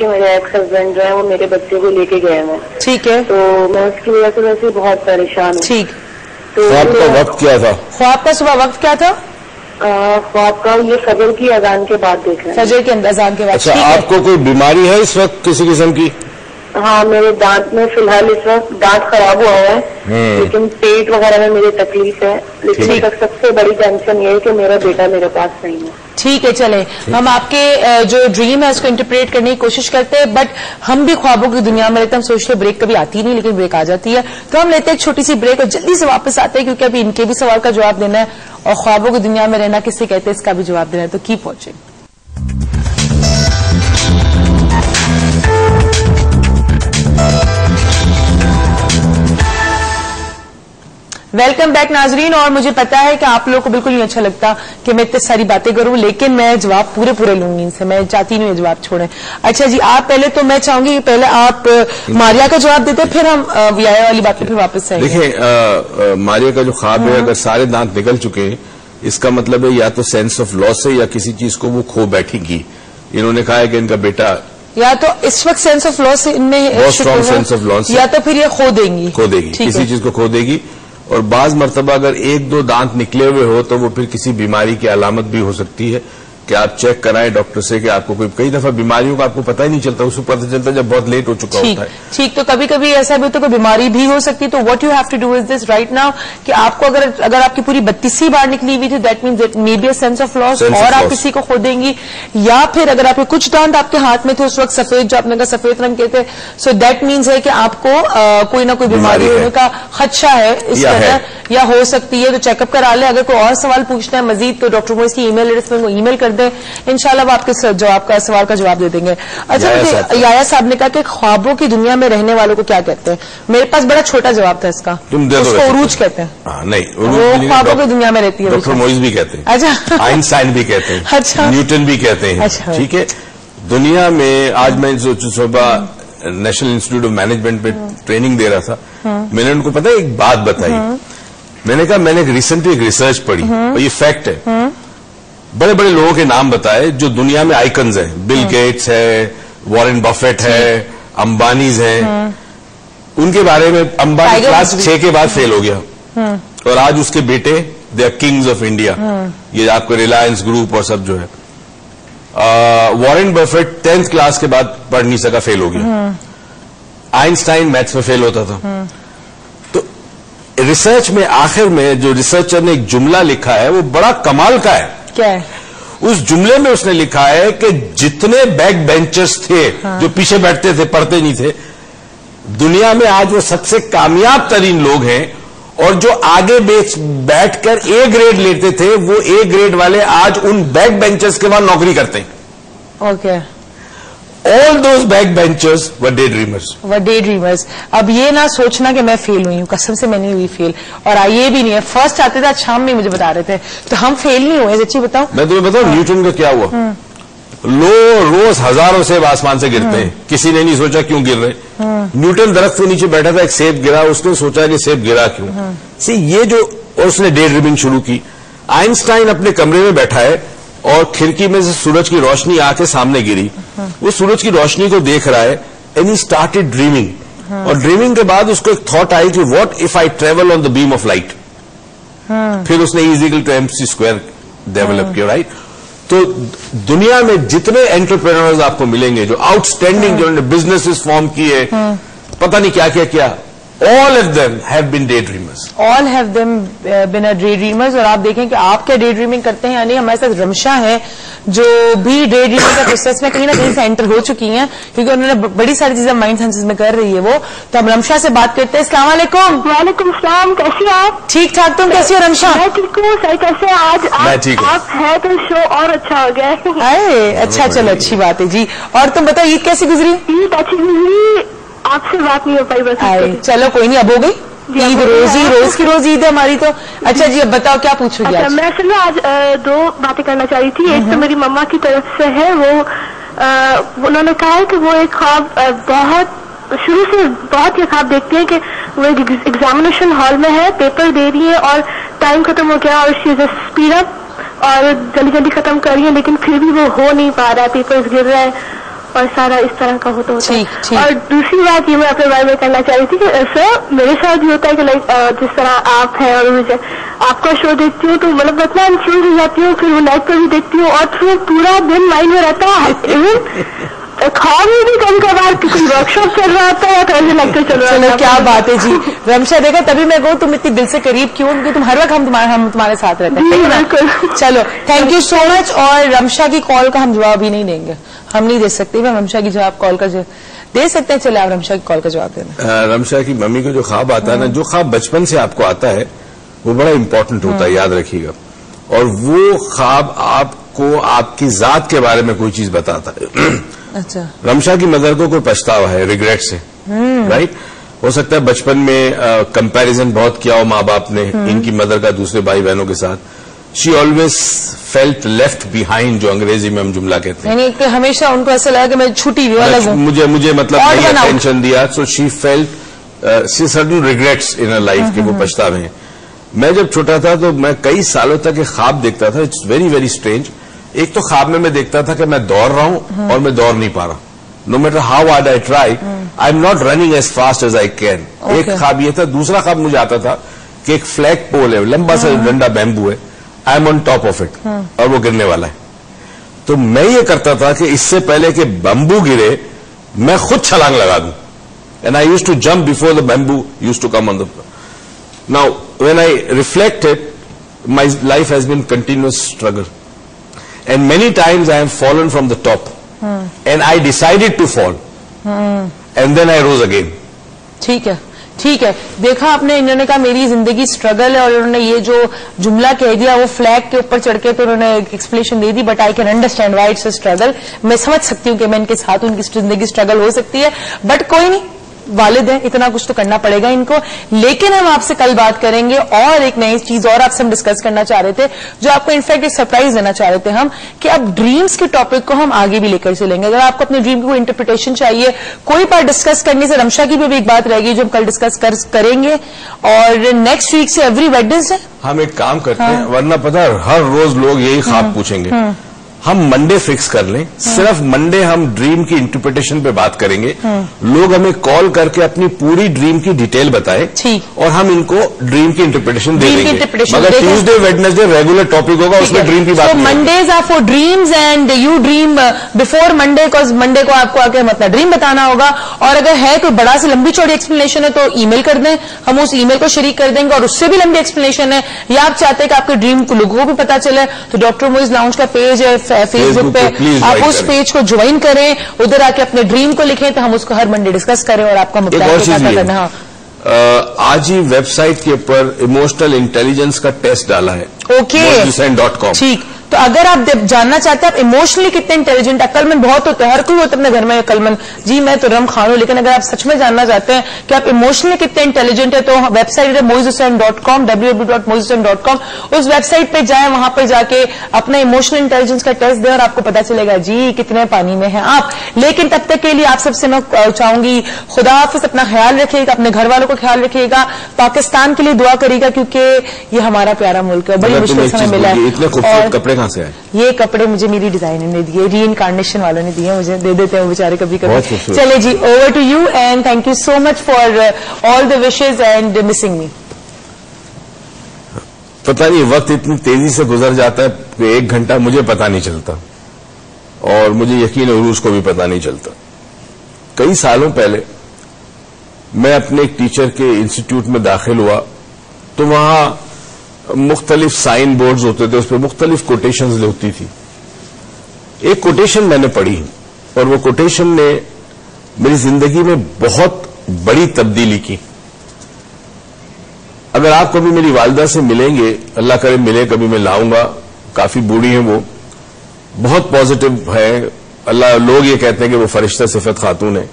کہ میرے x husband جو ہے وہ میرے بچے کو لے کے گئے ہیں. ٹھیک ہے. تو میں اس کی وجہ سے ویسے بہت پریشان ہوں. ٹھیک. تو خواب کا وقت کیا تھا؟ خواب کا صبح وقت کیا تھا؟ خواب کا یہ فجر کی اذان کے بعد دیکھ رہے ہیں. فجر کے اذان کے بعد. اچھا، آپ کو کوئی بیماری ہے اس وقت کسی قسم کی؟ ہاں، میرے دانت میں فی الحال اس وقت دانت خراب ہوا ہے، لیکن پیٹ وغیرہ میں میری تکلیف ہے. لیکن سب سے بڑی ٹینشن یہ ہے کہ میرا بیٹا میرے پاس نہیں ہے. ٹھیک ہے، چلیں ہم آپ کے جو ڈریم ہے اس کو انٹرپریٹ کرنے کی کوشش کرتے ہیں، بٹ ہم بھی خوابوں کی دنیا میں رہتے ہیں. ہم سوچتے ہیں بریک کبھی آتی نہیں، لیکن بریک آ جاتی ہے. تو ہم لیتے ہیں ایک چھوٹی سی بریک اور جلدی سے واپس آتے ہیں، کیونکہ ابھی ان کے بھی سوال کا جواب دینا ہے اور خوابوں کی دنیا میں رہنا کس سے کہتے ہیں اس کا بھی جواب دینا ہے. تو کیپ واچنگ. ویلکم بیک ناظرین. اور مجھے پتا ہے کہ آپ لوگوں کو بالکل نہیں اچھا لگتا کہ میں اتنی ساری باتیں کروں، لیکن میں جواب پورے لوں گی ان سے. میں چاہتی نہیں یہ جواب چھوڑیں. اچھا جی، آپ پہلے تو میں چاہوں گی کہ پہلے آپ ماریا کا جواب دیتے، پھر ہم ویایا والی بات پہ پھر واپس آئیں گے. دیکھیں، ماریا کا جو خواب ہے، اگر سارے دانت نکل چکے ہیں، اس کا مطلب ہے یا تو سینس آف لاس ہے یا کسی چیز کو وہ کھو بیٹھی گی. انہوں نے کہا ہے کہ ان کا بیٹا یا تو اس وقت سینس آف لاس ان میں بہت اسٹرانگ سینس آف لاس، یا تو پھر یہ کھو دیں گی، کسی چیز کو کھو دے گی. اور بعض مرتبہ اگر ایک دو دانت نکلے ہوئے ہو تو وہ پھر کسی بیماری کی علامت بھی ہو سکتی ہے کہ آپ چیک کرائیں ڈاکٹر سے کہ آپ کو کئی دفعہ بیماریوں کا آپ کو پتہ ہی نہیں چلتا، اس کو پتہ چلتا جب بہت لیٹ ہو چکا ہوتا ہے. ٹھیک. تو کبھی کبھی ایسا بھی ہوتا ہے کوئی بیماری بھی ہو سکتی ہے. تو what you have to do is this right now کہ آپ کو اگر آپ کی پوری 32 بار نکلی ہوئی تھی، that means that may be a sense of loss, اور آپ کسی کو کھو دیں گی. یا پھر اگر آپ کے کچھ دانت آپ کے ہاتھ میں تھے اس وقت سفید، جو آپ نے کہا سفید رنگ کے تھے، سو دیٹ مینس ہے کہ آپ کو کوئی نہ کوئی بیماری ہونے کا خدشہ ہے اس طرح، یا ہو سکتی ہے. تو چیک اپ کرا لیں. اگر کوئی اور سوال پوچھنا ہے مزید تو ڈاکٹر موئز کی ای میل ایڈریس میں ای میل کر دیں، انشاءاللہ وہ آپ کے سوال کا جواب دے دیں گے. اچھا، یایا صاحب نے کہا کہ خوابوں کی دنیا میں رہنے والوں کو کیا کہتے ہیں. میرے پاس بڑا چھوٹا جواب تھا اس کا، اس کو عروج کہتے ہیں. نہیں، وہ خوابوں کی دنیا میں رہتی ہے. ڈاکٹر موئز بھی کہتے ہیں. اچھا، آئنسٹائن بھی کہتے ہیں. اچھا، نیوٹن بھی کہتے ہیں. ٹھیک ہے. دنیا میں آج میں صبح نیشنل انسٹیٹیوٹ آف مینجمنٹ پہ ٹریننگ دے رہا تھا، میں نے ان کو پتا ایک بات بتائی. میں نے کہا میں نے ریسنٹلی ایک ریسرچ پڑھی اور یہ فیکٹ ہے. بڑے بڑے لوگوں کے نام بتائے جو دنیا میں آئیکنز ہیں. بل گیٹس ہے، وارن بفیٹ ہے، امبانیز ہیں. ان کے بارے میں امبانی کلاس 6 کے بعد فیل ہو گیا اور آج اس کے بیٹے they are kings of India. یہ آپ کو ریلائنس گروپ اور سب جو ہے. وارن بفیٹ 10th کلاس کے بعد پڑھ نہیں سکا، فیل ہو گیا. آئنسٹائن میتھس میں فیل ہوتا تھا. تو ریسرچ میں آخر میں جو ریسرچر نے ایک جملہ لکھا ہے وہ بڑا کمال کا ہے. کیا ہے اس جملے میں؟ اس نے لکھا ہے کہ جتنے بیک بینچرز تھے جو پیچھے بیٹھتے تھے، پڑھتے نہیں تھے، دنیا میں آج وہ سب سے کامیاب ترین لوگ ہیں. اور جو آگے بیٹھ کر اے گریڈ لیتے تھے، وہ اے گریڈ والے آج ان بیک بینچرز کے بعد نوکری کرتے ہیں. Okay. All those backbenchers were daydreamers. اب یہ نہ سوچنا کہ میں فیل ہوئی ہوں، قسم سے میں نہیں ہوئی فیل. اور یہ بھی نہیں ہے، فرسٹ آتے تھے، شام میں مجھے بتا رہے تھے، تو ہم فیل نہیں ہوئے. سچی بتاؤ، میں تمہیں بتاؤں نیوٹن کا کیا ہوا. روز ہزاروں سیب آسمان سے گرتے ہیں، کسی نے نہیں سوچا کیوں گر رہے. نیوٹن درخت کے نیچے بیٹھا تھا، ایک سیب گرا، اس نے سوچا کہ سیب گرا کیوں. یہ جو اس نے ڈے ڈریمنگ شروع کی. آئنسٹائن اپنے کمرے میں بیٹھا ہے اور کھڑکی میں سے سورج کی روشنی آ کے سامنے گری. وہ سورج کی روشنی کو دیکھ رہا ہے اینڈ ہی اسٹارٹڈ ڈریمنگ. اور ڈریمنگ کے بعد اس کو ایک تھاٹ آئی کہ what if I travel on the beam of light. پھر اس نے E=mc² ڈیولپ کیا. رائٹ. تو دنیا میں جتنے انٹرپرینورز آپ کو ملیں گے جو آؤٹ اسٹینڈنگ، جو انہوں نے بزنسز فارم کیے، پتہ نہیں کیا کیا کیا، all of them have been daydreamers. All have them been a daydreamers. اور آپ دیکھیں کہ آپ کیا ڈے ڈریمنگ کرتے ہیں. یعنی ہمارے ساتھ رمشا ہے جو بھی ڈے ڈریمنگ کا پروسیس میں کہیں نہ کہیں سے انٹر ہو چکی ہیں، کیونکہ انہوں نے بڑی ساری چیزیں مائنڈ سینسز میں کر رہی ہے وہ. تو ہم رمشا سے بات کرتے ہیں. السلام علیکم. وعلیکم السلام. کیسی آپ؟ ٹھیک ٹھاک. تم کیسی ہو رمشا؟ میں ٹھیک ہوں. سر کیسے آج آپ ہے تو شو اور اچھا ہو گیا. اچھا، چلو اچھی بات ہے جی. اور تم بتاؤ عید کیسی گزری؟ عید اچھی گزری. آپ سے بات نہیں ہو پائی بس. چلو کوئی نہیں، اب ہو گئی عید. روز کی روز عید ہے ہماری تو. اچھا جی، اب بتاؤ کیا پوچھو گی؟ میں اصل میں آج 2 باتیں کرنا چاہ رہی تھی. ایک تو میری مما کی طرف سے ہے، وہ انہوں نے کہا ہے کہ وہ ایک خواب شروع سے بہت یہ خواب دیکھتے ہیں کہ وہ ایک ایگزامینیشن ہال میں ہے، پیپر دے رہی ہے اور ٹائم ختم ہو گیا اور شی جسٹ اسپیڈ اپ اور جلدی جلدی ختم کر رہی ہے، لیکن پھر بھی وہ ہو نہیں پا رہا ہے، پیپرز گر رہے ہیں. اور سارا اس طرح کا ہوتا ہے. اور دوسری بات یہ میں اپنے بارے میں کہنا چاہ رہی تھی کہ سر میرے ساتھ یہ ہوتا ہے کہ لائک جس طرح آپ ہیں اور مجھے آپ کا شو دیکھتی ہوں تو مطلب اتنا انفیوز ہو جاتی ہوں, پھر وہ نیٹ پر بھی دیکھتی ہوں اور پھر پورا دن مائنڈ میں رہتا ہے. خواب میں بھی کبھی کبھار کوئی ورک شاپ چل رہا ہوتا ہے تو ایسے لگتا چل رہا ہے. کیا بات ہے جی رمشا, دیکھا تبھی میں کہوں تم اتنی دل سے قریب کیوں, کیونکہ تم ہر وقت ہم تمہارے ساتھ رہتے ہیں. چلو تھینک یو سو مچ. اور رمشا کی کال کا ہم جواب ہی نہیں دیں گے, ہم نہیں دے سکتے. ہم رمشا کی جواب کال کا دے سکتے ہیں. چلے آپ رمشا کی کال کا جواب دینا. رمشا کی ممی کو جو خواب آتا ہے نا, جو خواب بچپن سے آپ کو آتا ہے وہ بڑا امپورٹنٹ ہوتا ہے, یاد رکھیے گا. اور وہ خواب آپ کو آپ کی ذات کے بارے میں کوئی چیز بتاتا ہے. اچھا, رمشا کی مدر کو کوئی پچھتاوا ہے, ریگریٹ سے, رائٹ. ہو سکتا ہے بچپن میں کمپیریزن بہت کیا ہو ماں باپ نے ان کی مدر کا دوسرے بھائی بہنوں کے ساتھ. She always felt left behind, جو انگریزی میں ہم جملہ کہتے ہیں, یعنی کہ ہمیشہ ان کو ایسا لگا کہ میں چھوٹی ہوئی الگ ہوں, مجھے مطلب نہیں اٹینشن دیا. So she felt certain regrets in life, کے وہ پچھتاوے ہیں. میں جب چھوٹا تھا تو میں کئی سالوں تک ایک خواب دیکھتا تھا. It's very very strange. ایک تو خواب میں دیکھتا تھا کہ میں دوڑ رہا ہوں اور میں دوڑ نہیں پا رہا. No matter how hard I try, I am not running as fast as I can. ایک خواب یہ تھا. دوسرا خواب مجھے آتا تھا کہ ایک فلیگ پول ہے, لمبا سا ڈنڈا بیمبو ہے, I am on top of it, اور وہ گرنے والا ہے. تو میں یہ کرتا تھا کہ اس سے پہلے کہ بمبو گرے میں خود چھلانگ لگا دوں. And I used to jump before the bamboo used to come on the. Now when I reflected, my life has been continuous struggle. And many times I have fallen from the top, and I decided to fall, and then I rose again. ٹھیک ہے, ٹھیک ہے. دیکھا آپ نے, انہوں نے کہا میری زندگی اسٹرگل ہے, اور انہوں نے یہ جو جملہ کہہ دیا وہ فلیگ کے اوپر چڑھ کے تو انہوں نے ایکسپلینیشن دے دی. But I can understand why it's a struggle. میں سمجھ سکتی ہوں کہ میں ان کے ساتھ ان کی زندگی اسٹرگل ہو سکتی ہے, بٹ کوئی نہیں, والد ہیں, اتنا کچھ تو کرنا پڑے گا ان کو. لیکن ہم آپ سے کل بات کریں گے اور ایک نئی چیز اور آپ سے ہم ڈسکس کرنا چاہ رہے تھے, جو آپ کو انفیکٹ ایک سرپرائز دینا چاہ رہے تھے ہم, کہ اب ڈریمز کے ٹاپک کو ہم آگے بھی لے کر چلیں گے. اگر آپ کو اپنے ڈریم کی کوئی انٹرپریٹیشن چاہیے, کوئی بات ڈسکس کرنے سے, رمشا کی بھی ایک بات رہے گی جو ہم کل ڈسکس کریں گے. اور نیکسٹ ویک سے ایوری ویڈنسڈے ہم ایک کام کرتے ہیں, ورنہ پتا ہر روز لوگ یہی خواب پوچھیں گے. ہم منڈے فکس کر لیں, صرف منڈے ہم ڈریم کی انٹرپریٹیشن پہ بات کریں گے. لوگ ہمیں کال کر کے اپنی پوری ڈریم کی ڈیٹیل بتائیں, اور ہم ان کو ڈریم کی انٹرپریٹیشن دے دیں گے. مگر ٹیوزڈے ویڈنسڈے ریگولر ٹاپک ہوگا, اس میں ڈریم کی بات. Mondays are for dreams and you dream before Monday, because Monday کو آپ کو آ کے مطلب ڈریم بتانا ہوگا. اور اگر ہے کوئی بڑا سی لمبی چوڑی ایکسپلینیشن ہے تو ای میل کر دیں, ہم اس ای میل کو شریک کر دیں گے, اور اس سے بھی لمبی ایکسپلینیشن ہے. یا آپ چاہتے ہیں کہ آپ کے ڈریم کو لوگوں کو بھی پتا چلے, تو ڈاکٹر موئز لاؤنج کا پیج ہے فیس بک پہ, آپ اس پیج کو جوائن کریں, ادھر آ کے اپنے ڈریم کو لکھیں, تو ہم اس کو ہر منڈے ڈسکس کریں اور آپ کا مطالعہ کرنا. آج ہی ویب سائٹ کے اوپر ایموشنل انٹیلیجنس کا ٹیسٹ ڈالا ہے, اوکے, ٹھیک. تو اگر آپ جاننا چاہتے ہیں آپ ایموشنلی کتنے انٹیلیجنٹ, عقل مند بہت ہوتے ہیں, ہر کوئی ہوتا ہے اپنے گھر میں عقل مند, جی میں تو رم خان ہوں, لیکن اگر آپ سچ میں جاننا چاہتے ہیں کہ آپ ایموشنلی کتنے انٹیلیجنٹ ہیں, تو ویب سائٹ ہے moizhussain.com, www.moizhussain.com. اس ویب سائٹ پہ جائیں, وہاں پہ جا کے اپنا ایموشنل انٹیلیجنس کا ٹیسٹ دیں, اور آپ کو پتا چلے گا جی کتنے پانی میں ہیں آپ. لیکن تب تک کے لیے آپ سب سے میں چاہوں گی, خدا حافظ, اپنا خیال رکھیے گا, اپنے گھر والوں کو خیال رکھیے گا, پاکستان کے لیے دعا کریے گا, کیونکہ یہ ہمارا پیارا ملک ہے, بڑی مشکل سے ہمیں ملا ہے. اتنے خوبصورت کپڑے کہاں سے آئے؟ یہ کپڑے مجھے میری ڈیزائنر نے دیے, ری انکارنیشن والوں نے دیے, مجھے دے دیتے ہیں بیچارے کبھی کبھی. چلے جی, over to you, and thank you so much for all the wishes and missing me. پتہ نہیں وقت اتنی تیزی سے گزر جاتا ہے کہ 1 گھنٹہ مجھے پتا نہیں چلتا, اور مجھے یقین عروج کو بھی پتا نہیں چلتا. کئی سالوں پہلے میں اپنے ایک ٹیچر کے انسٹیٹیوٹ میں داخل ہوا, تو وہاں مختلف سائن بورڈز ہوتے تھے, اس پہ مختلف کوٹیشنز ہوتی تھی. ایک کوٹیشن میں نے پڑھی, اور وہ کوٹیشن نے میری زندگی میں بہت بڑی تبدیلی کی. اگر آپ کبھی میری والدہ سے ملیں گے, اللہ کرے ملے کبھی, میں لاؤں گا, کافی بوڑھی ہیں وہ, بہت پازیٹو ہے. اللہ, لوگ یہ کہتے ہیں کہ وہ فرشتہ صفت خاتون ہے.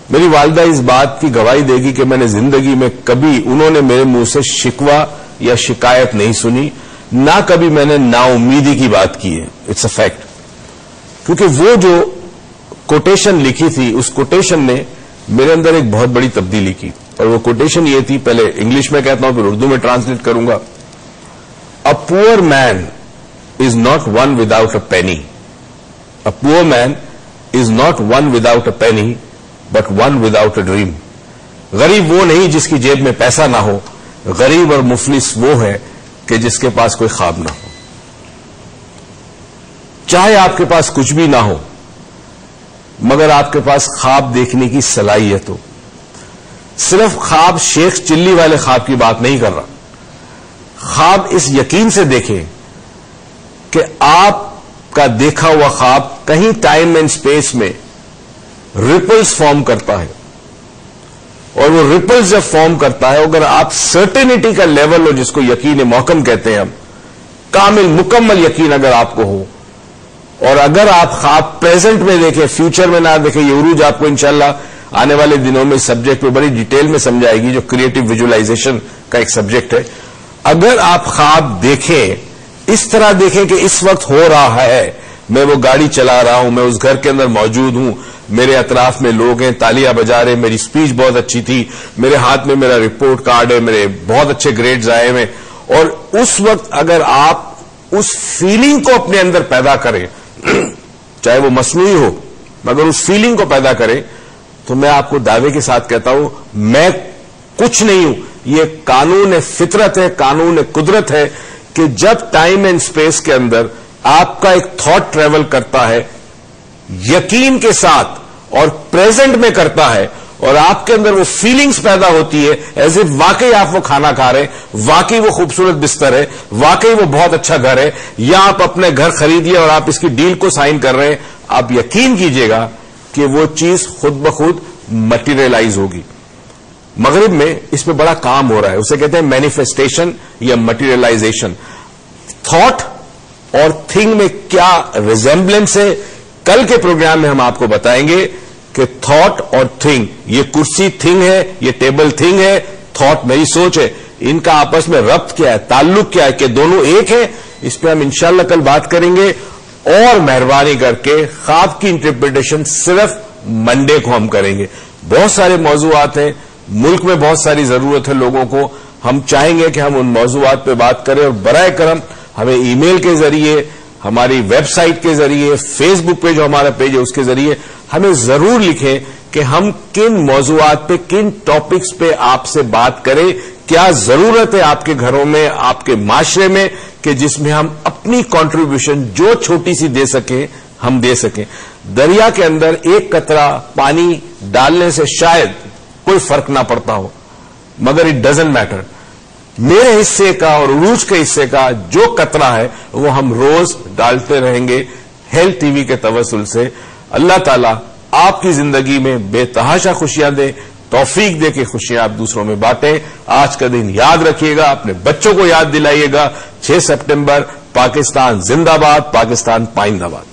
میری والدہ اس بات کی گواہی دے گی کہ میں نے زندگی میں کبھی, انہوں نے میرے منہ سے شکوہ یا شکایت نہیں سنی, نہ کبھی میں نے نا امیدی کی بات کی ہے. It's a fact. کیونکہ وہ جو کوٹیشن لکھی تھی, اس کوٹیشن نے میرے اندر ایک بہت بڑی تبدیلی کی. اور وہ کوٹیشن یہ تھی, پہلے انگلش میں کہتا ہوں پھر اردو میں ٹرانسلیٹ کروں گا. A poor man is not one without a penny, a poor man is not one without a penny, but one without a dream. غریب وہ نہیں جس کی جیب میں پیسہ نہ ہو, غریب اور مفلس وہ ہے کہ جس کے پاس کوئی خواب نہ ہو. چاہے آپ کے پاس کچھ بھی نہ ہو, مگر آپ کے پاس خواب دیکھنے کی صلاحیت ہو. صرف خواب شیخ چلی والے خواب کی بات نہیں کر رہا. خواب اس یقین سے دیکھیں کہ آپ کا دیکھا ہوا خواب کہیں ٹائم اینڈ اسپیس میں ریپلز فارم کرتا ہے, اور وہ ریپلز جب فارم کرتا ہے, اگر آپ سرٹینٹی کا لیول ہو, جس کو یقین محکم کہتے ہیں ہم, کامل مکمل یقین اگر آپ کو ہو, اور اگر آپ خواب پریزنٹ میں دیکھیں, فیوچر میں نہ دیکھیں. یہ عروج آپ کو انشاءاللہ آنے والے دنوں میں سبجیکٹ پہ بڑی ڈیٹیل میں سمجھائے گی, جو کریٹو ویژولائزیشن کا ایک سبجیکٹ ہے. اگر آپ خواب دیکھیں, اس طرح دیکھیں کہ اس وقت ہو رہا ہے, میں وہ گاڑی چلا رہا ہوں, میں اس گھر کے اندر موجود ہوں, میرے اطراف میں لوگ ہیں, تالیاں بجا رہے, میری اسپیچ بہت اچھی تھی, میرے ہاتھ میں میرا رپورٹ کارڈ ہے, میرے بہت اچھے گریڈز آئے ہیں, اور اس وقت اگر آپ اس فیلنگ کو اپنے اندر پیدا کریں, چاہے وہ مصنوعی ہو, مگر اس فیلنگ کو پیدا کریں, تو میں آپ کو دعوے کے ساتھ کہتا ہوں, میں کچھ نہیں ہوں. یہ قانون فطرت ہے, قانون قدرت ہے کہ جب ٹائم اینڈ اسپیس کے اندر آپ کا ایک تھاٹ ٹریول کرتا ہے یقین کے ساتھ اور پریزنٹ میں کرتا ہے, اور آپ کے اندر وہ فیلنگز پیدا ہوتی ہے ایز اف واقعی آپ وہ کھانا کھا رہے, واقعی وہ خوبصورت بستر ہے, واقعی وہ بہت اچھا گھر ہے, یا آپ اپنے گھر خریدیے اور آپ اس کی ڈیل کو سائن کر رہے ہیں, آپ یقین کیجئے گا کہ وہ چیز خود بخود مٹیریلائز ہوگی. مغرب میں اس پہ بڑا کام ہو رہا ہے, اسے کہتے ہیں مینیفیسٹیشن یا مٹیریلائزیشن. تھاٹ اور تھنگ میں کیا ریزمبلنس ہے, کل کے پروگرام میں ہم آپ کو بتائیں گے کہ تھاٹ اور تھنگ, یہ کرسی تھنگ ہے, یہ ٹیبل تھنگ ہے, تھاٹ میری سوچ ہے, ان کا آپس میں ربط کیا ہے, تعلق کیا ہے, کہ دونوں ایک ہیں. اس پہ ہم انشاءاللہ کل بات کریں گے. اور مہربانی کر کے خواب کی انٹرپریٹیشن صرف منڈے کو ہم کریں گے. بہت سارے موضوعات ہیں, ملک میں بہت ساری ضرورت ہے لوگوں کو, ہم چاہیں گے کہ ہم ان موضوعات پہ بات کریں, اور برائے کرم ہمیں ای میل کے ذریعے, ہماری ویب سائٹ کے ذریعے, فیس بک پہ جو ہمارا پیج ہے اس کے ذریعے ہمیں ضرور لکھیں کہ ہم کن موضوعات پہ, کن ٹاپکس پہ آپ سے بات کریں, کیا ضرورت ہے آپ کے گھروں میں, آپ کے معاشرے میں, کہ جس میں ہم اپنی کنٹریبیوشن جو چھوٹی سی دے سکیں ہم دے سکیں. دریا کے اندر ایک قطرہ پانی ڈالنے سے شاید کوئی فرق نہ پڑتا ہو, مگر اٹ ڈزنٹ میٹر. میرے حصے کا اور عروج کے حصے کا جو قطرہ ہے وہ ہم روز ڈالتے رہیں گے ہیلتھ ٹی وی کے توسل سے. اللہ تعالیٰ آپ کی زندگی میں بے تحاشا خوشیاں دے, توفیق دے کہ خوشیاں آپ دوسروں میں بانٹیں. آج کا دن یاد رکھیے گا, اپنے بچوں کو یاد دلائیے گا. 6 سپٹمبر, پاکستان زندہ باد, پاکستان پائندہ باد.